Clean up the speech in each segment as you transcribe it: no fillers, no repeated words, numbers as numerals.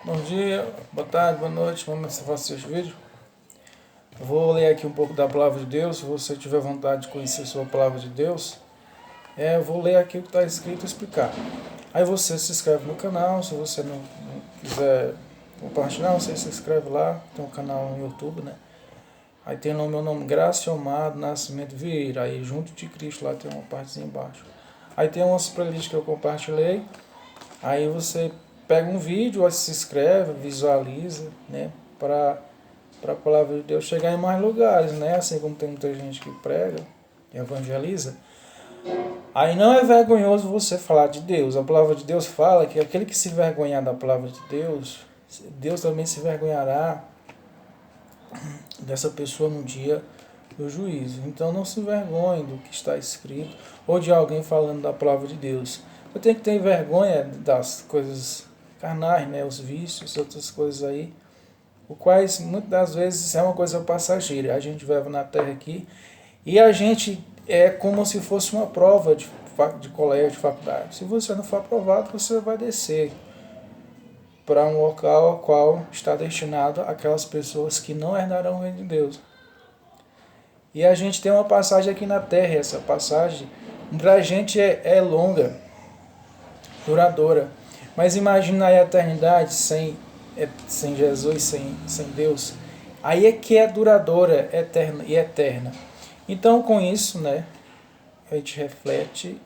Bom dia, boa tarde, boa noite, vamos começar a fazer esse vídeo. Eu vou ler aqui um pouco da palavra de Deus. Se você tiver vontade de conhecer a sua palavra de Deus, eu vou ler aqui o que está escrito e explicar. Aí você se inscreve no canal. Se você não quiser compartilhar, você se inscreve lá. Tem um canal no YouTube, né? Aí tem o meu nome, Graciomar Nascimento Vieira. Aí junto de Cristo lá tem uma partezinha embaixo. Aí tem umas playlists que eu compartilhei. Aí você pega um vídeo, se inscreve, visualiza, né? Para a palavra de Deus chegar em mais lugares, né? Assim como tem muita gente que prega, que evangeliza. Aí não é vergonhoso você falar de Deus. A palavra de Deus fala que aquele que se vergonhar da palavra de Deus, Deus também se vergonhará dessa pessoa no dia do juízo. Então não se vergonhe do que está escrito ou de alguém falando da palavra de Deus. Eu tenho que ter vergonha das coisas carnais, né? Os vícios, outras coisas aí, o quais muitas das vezes é uma coisa passageira. A gente vive na terra aqui e a gente é como se fosse uma prova de colégio, de faculdade. Se você não for aprovado, você vai descer para um local ao qual está destinado aquelas pessoas que não herdarão o reino de Deus. E a gente tem uma passagem aqui na terra, e essa passagem para a gente é longa, duradoura. Mas imagina aí a eternidade sem Jesus, sem Deus. Aí é que é duradoura, eterna e eterna. Então, com isso, né, a gente reflete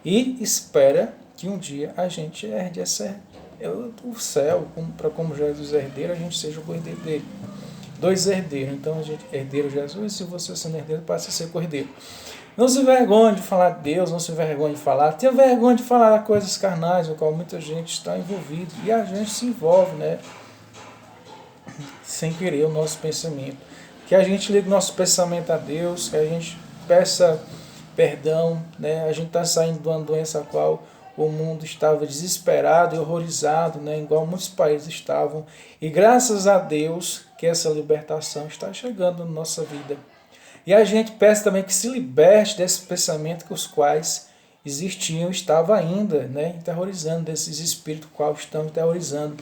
e espera que um dia a gente herde o céu, como Jesus é herdeiro, a gente seja o herdeiro dele. Dois herdeiros, então a gente herdeiro Jesus, e se você sendo herdeiro, passa a ser cordeiro. Não se vergonhe de falar de Deus, não se vergonhe de falar. Tenha vergonha de falar coisas carnais, no qual muita gente está envolvida. E a gente se envolve, né? Sem querer o nosso pensamento. Que a gente ligue o nosso pensamento a Deus, que a gente peça perdão, né? A gente está saindo de uma doença a qual o mundo estava desesperado e horrorizado, né? Igual muitos países estavam. E graças a Deus que essa libertação está chegando na nossa vida. E a gente peça também que se liberte desse pensamento que os quais existiam, estava ainda, né, terrorizando, desses espíritos qual estão terrorizando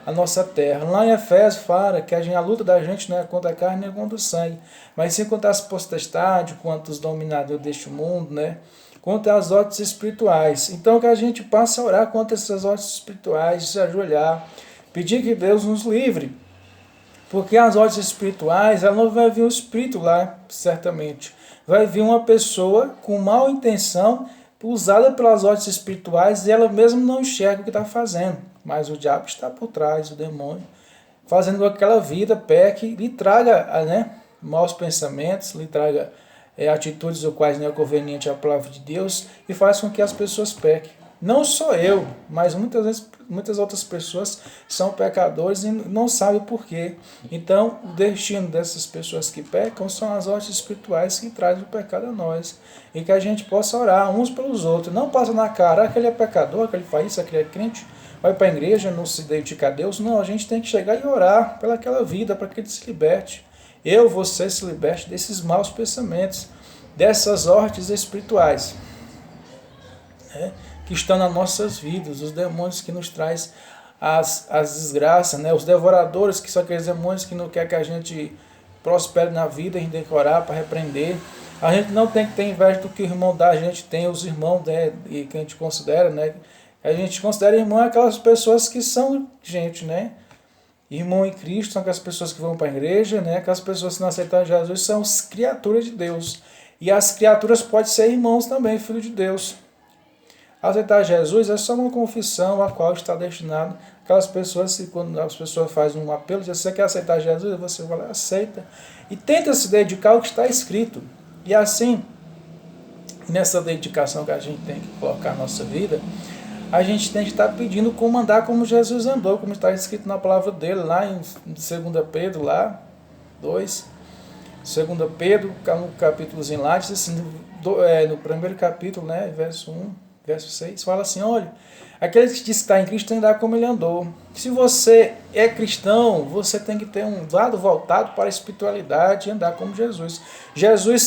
a nossa terra. Lá em Efésios fala que a luta da gente não é contra a carne nem contra o sangue, mas sim contra as potestades, contra os dominadores deste mundo, né, contra as hostes espirituais. Então que a gente passe a orar contra essas hostes espirituais, se ajoelhar, pedir que Deus nos livre. Porque as hostes espirituais, ela não vai vir um espírito lá, certamente. Vai vir uma pessoa com mal intenção, usada pelas hostes espirituais, e ela mesma não enxerga o que está fazendo. Mas o diabo está por trás, o demônio, fazendo com que aquela vida peque, lhe traga, né, maus pensamentos, lhe traga atitudes os quais não é conveniente à palavra de Deus, e faz com que as pessoas pequem. Não só eu, mas muitas outras pessoas são pecadores e não sabem por quê. Então, o destino dessas pessoas que pecam são as hostes espirituais que trazem o pecado a nós. E que a gente possa orar uns pelos outros. Não passa na cara, aquele é pecador, aquele faz isso, aquele é crente, vai para a igreja, não se dedica a Deus. Não, a gente tem que chegar e orar pelaquela vida, para que ele se liberte. Você se liberte desses maus pensamentos, dessas hostes espirituais, né, que estão nas nossas vidas, os demônios que nos traz as desgraças, né? Os devoradores, que são aqueles demônios que não querem que a gente prospere na vida, a gente tem que orar para repreender. A gente não tem que ter inveja do que o irmão da gente tem, os irmãos, né, e que a gente considera, né? A gente considera irmão aquelas pessoas que são gente, né? Irmão em Cristo são aquelas pessoas que vão para a igreja, né? Aquelas pessoas que não aceitam Jesus são as criaturas de Deus. E as criaturas podem ser irmãos também, filho de Deus. Aceitar Jesus é só uma confissão a qual está destinado aquelas pessoas, que quando as pessoas fazem um apelo, diz, você quer aceitar Jesus? Você vai lá, aceita. E tenta se dedicar ao que está escrito. E assim, nessa dedicação que a gente tem que colocar na nossa vida, a gente tem que estar pedindo como andar como Jesus andou, como está escrito na palavra dele, lá em 2 Pedro, lá, 2, 2 Pedro, no capítulozinho lá, diz assim, no primeiro capítulo, né, verso 1, verso 6, fala assim, olha, aquele que diz que está em Cristo tem que andar como ele andou. Se você é cristão, você tem que ter um lado voltado para a espiritualidade e andar como Jesus. Jesus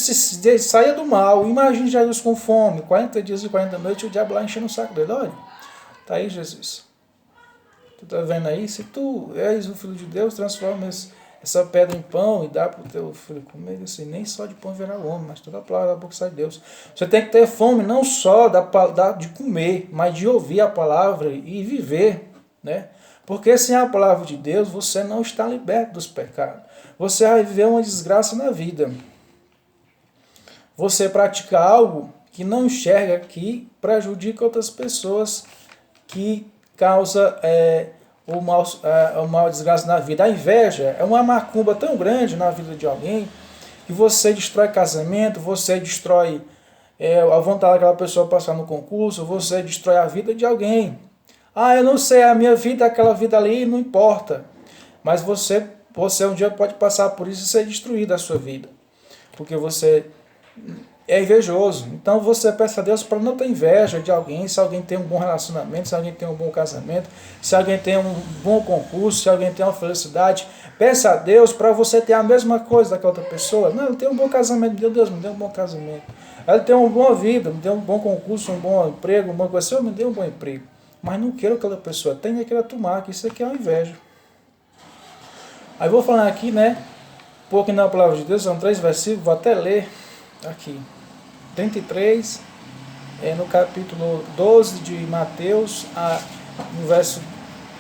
saia do mal. Imagine Jesus com fome, 40 dias e 40 noites, e o diabo lá enchendo o saco dele. Olha, está aí Jesus. Tu tá vendo aí? Se tu és o Filho de Deus, transforma essa pedra em pão e dá para o teu filho comer. Assim, nem só de pão virá o homem, mas toda a palavra da boca sai de Deus. Você tem que ter fome não só de comer, mas de ouvir a palavra e viver, né? Porque sem a palavra de Deus, você não está liberto dos pecados. Você vai viver uma desgraça na vida. Você pratica algo que não enxerga, que prejudica outras pessoas, que causa o mal desgraça na vida. A inveja é uma macumba tão grande na vida de alguém que você destrói casamento, você destrói a vontade daquela pessoa passar no concurso, você destrói a vida de alguém. Ah, eu não sei, a minha vida, aquela vida ali, não importa. Mas você um dia pode passar por isso e ser destruído a sua vida. Porque você é invejoso. Então você peça a Deus para não ter inveja de alguém, se alguém tem um bom relacionamento, se alguém tem um bom casamento, se alguém tem um bom concurso, se alguém tem uma felicidade. Peça a Deus para você ter a mesma coisa daquela outra pessoa. Não, ele tem um bom casamento, meu Deus, me deu um bom casamento. Ele tem uma boa vida, me deu um bom concurso, um bom emprego, uma coisa. Senhor, me deu um bom emprego. Mas não quero que aquela pessoa tenha, eu quero tomar, que isso aqui é uma inveja. Aí vou falar aqui, né? Porque na palavra de Deus são 3 versículos, vou até ler aqui. 33, no capítulo 12 de Mateus, no verso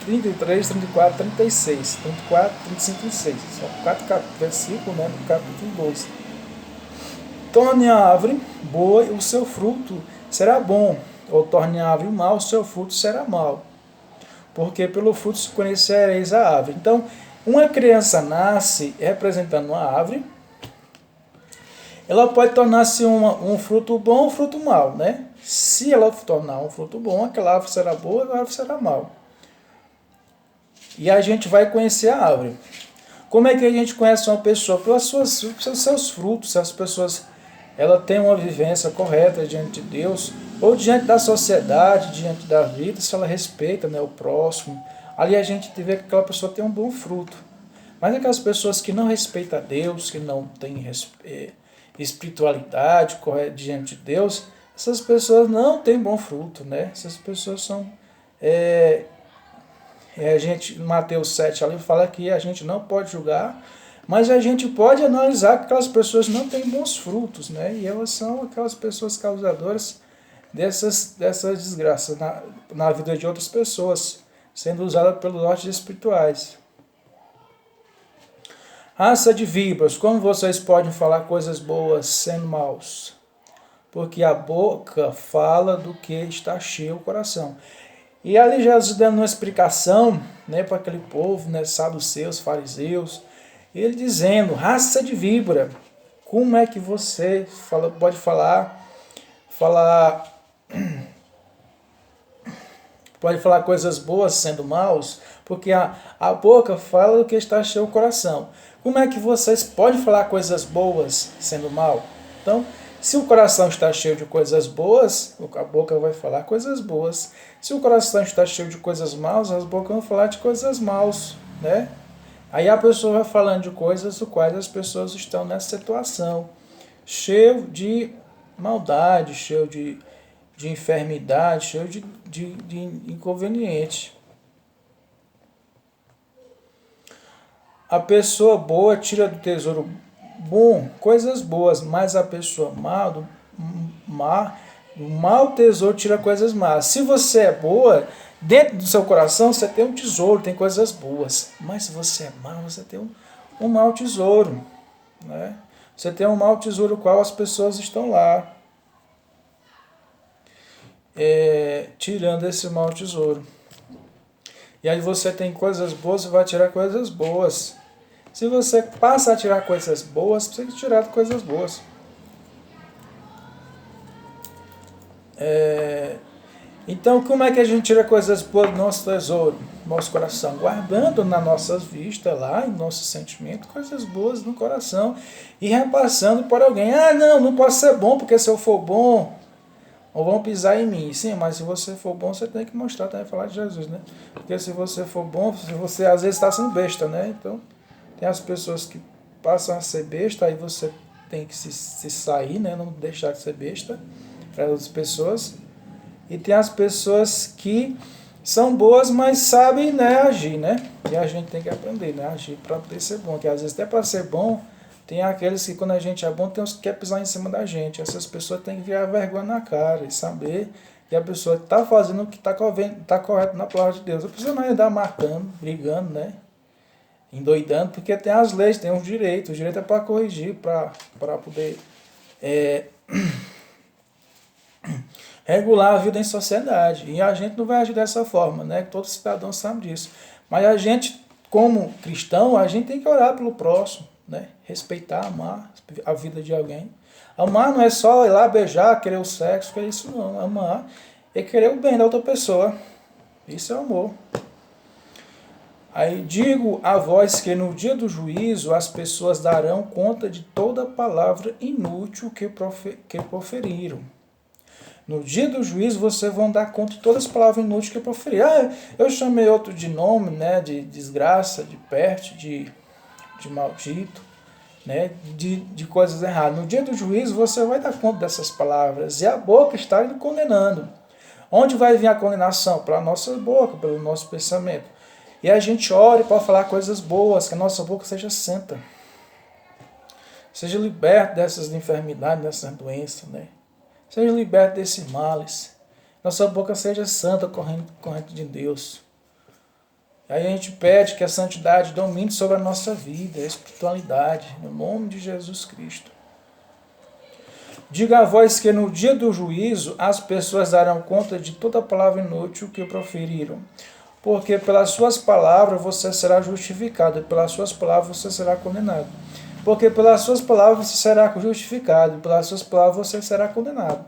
33, 34, 36. 34, 35 e 36. São 4 versículos, né, no capítulo 12. Torne a árvore boa e o seu fruto será bom, ou torne a árvore mal, o seu fruto será mau. Porque pelo fruto se conhecereis a árvore. Então, uma criança nasce representando uma árvore. Ela pode tornar-se um fruto bom ou um fruto mau, né? Se ela tornar um fruto bom, aquela árvore será boa e a árvore será mau. E a gente vai conhecer a árvore. Como é que a gente conhece uma pessoa? Pelos seus frutos. Se as pessoas têm uma vivência correta diante de Deus, ou diante da sociedade, diante da vida, se ela respeita, né, o próximo. Ali a gente vê que aquela pessoa tem um bom fruto. Mas aquelas pessoas que não respeitam a Deus, que não têm espiritualidade correta diante de Deus, essas pessoas não têm bom fruto, né? Essas pessoas são... Mateus 7 ali fala que a gente não pode julgar, mas a gente pode analisar que aquelas pessoas não têm bons frutos, né? E elas são aquelas pessoas causadoras dessas desgraças na vida de outras pessoas, sendo usadas pelos nortes espirituais. Raça de víboras, como vocês podem falar coisas boas sendo maus? Porque a boca fala do que está cheio o coração. E ali Jesus dando uma explicação, né, para aquele povo, né, saduceus, fariseus, ele dizendo, raça de víbora, como é que você pode coisas boas sendo maus? Porque a boca fala do que está cheio o coração. Como é que vocês podem falar coisas boas sendo mal? Então, se o coração está cheio de coisas boas, a boca vai falar coisas boas. Se o coração está cheio de coisas maus, as bocas vão falar de coisas maus, né? Aí a pessoa vai falando de coisas do quais as pessoas estão nessa situação, cheio de maldade, cheio de enfermidade, cheio de inconveniente. A pessoa boa tira do tesouro bom coisas boas, mas a pessoa do mau tesouro tira coisas más. Se você é boa, dentro do seu coração você tem um tesouro, tem coisas boas. Mas se você é mau, você tem um mau tesouro, né? Você tem um mau tesouro, qual as pessoas estão lá tirando esse mau tesouro. E aí você tem coisas boas, você vai tirar coisas boas. Se você passa a tirar coisas boas, você tem que tirar coisas boas. Então, como é que a gente tira coisas boas do nosso tesouro, do nosso coração? Guardando na nossa vista, lá, em nosso sentimento, coisas boas no coração. E repassando para alguém. Ah, não posso ser bom, porque se eu for bom, ou vão pisar em mim. Sim, mas se você for bom, você tem que mostrar, também falar de Jesus, né? Porque se você for bom, você às vezes está sendo besta, né? Então, tem as pessoas que passam a ser besta, aí você tem que se sair, né? Não deixar de ser besta para outras pessoas. E tem as pessoas que são boas, mas sabem, né, agir, né? E a gente tem que aprender, né, agir para poder ser bom. Que às vezes até para ser bom, tem aqueles que quando a gente é bom, tem uns que querem pisar em cima da gente. Essas pessoas têm que virar vergonha na cara e saber que a pessoa está fazendo o que está correto na palavra de Deus. A pessoa não andar marcando, brigando, né? Endoidando, porque tem as leis, tem os direitos. O direito é para corrigir, para poder regular a vida em sociedade. E a gente não vai agir dessa forma, né? Todo cidadão sabe disso. Mas a gente, como cristão, a gente tem que orar pelo próximo, né? Respeitar, amar a vida de alguém. Amar não é só ir lá beijar, querer o sexo, que é isso não. Amar é querer o bem da outra pessoa. Isso é amor. Aí digo a vós que no dia do juízo as pessoas darão conta de toda palavra inútil que proferiram. No dia do juízo vocês vão dar conta de todas as palavras inúteis que proferiram. Eu chamei outro de nome, né, de desgraça, de peste, de maldito, né, de coisas erradas. No dia do juízo você vai dar conta dessas palavras e a boca está lhe condenando. Onde vai vir a condenação? Pela nossa boca, pelo nosso pensamento. E a gente ore para falar coisas boas, que a nossa boca seja santa. Seja liberto dessas enfermidades, dessas doenças, né? Seja liberto desses males. Nossa boca seja santa, corrente de Deus. Aí a gente pede que a santidade domine sobre a nossa vida, a espiritualidade, no nome de Jesus Cristo. Diga a vós que no dia do juízo as pessoas darão conta de toda palavra inútil que proferiram. Porque pelas suas palavras você será justificado, e pelas suas palavras você será condenado. Porque pelas suas palavras você será justificado, e pelas suas palavras você será condenado.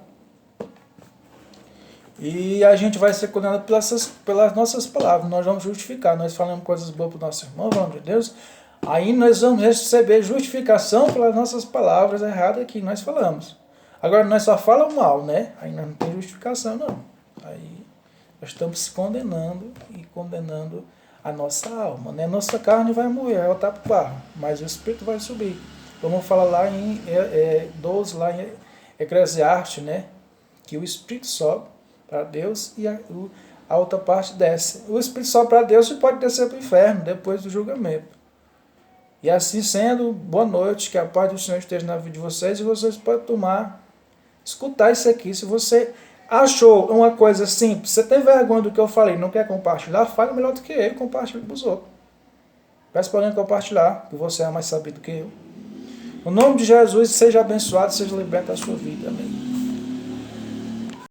E a gente vai ser condenado pelas nossas palavras, nós vamos justificar, nós falamos coisas boas para o nosso irmão, pelo amor de Deus, aí nós vamos receber justificação pelas nossas palavras erradas que nós falamos. Agora nós só falamos mal, né? Aí nós não tem justificação, não. Aí nós estamos se condenando e condenando a nossa alma, né? Nossa carne vai morrer, ela está para o barro, mas o Espírito vai subir. Vamos falar lá em 12, lá em Eclesiastes, né? Que o Espírito sobe para Deus e a outra parte desce. O Espírito sobe para Deus e pode descer para o inferno depois do julgamento. E assim sendo, boa noite, que a paz do Senhor esteja na vida de vocês e vocês podem escutar isso aqui. Se você achou uma coisa simples, você tem vergonha do que eu falei, não quer compartilhar, fale melhor do que eu, compartilhe com os outros. Peço para alguém compartilhar, que você é mais sabido que eu. No nome de Jesus, seja abençoado, seja liberto da sua vida. Amém.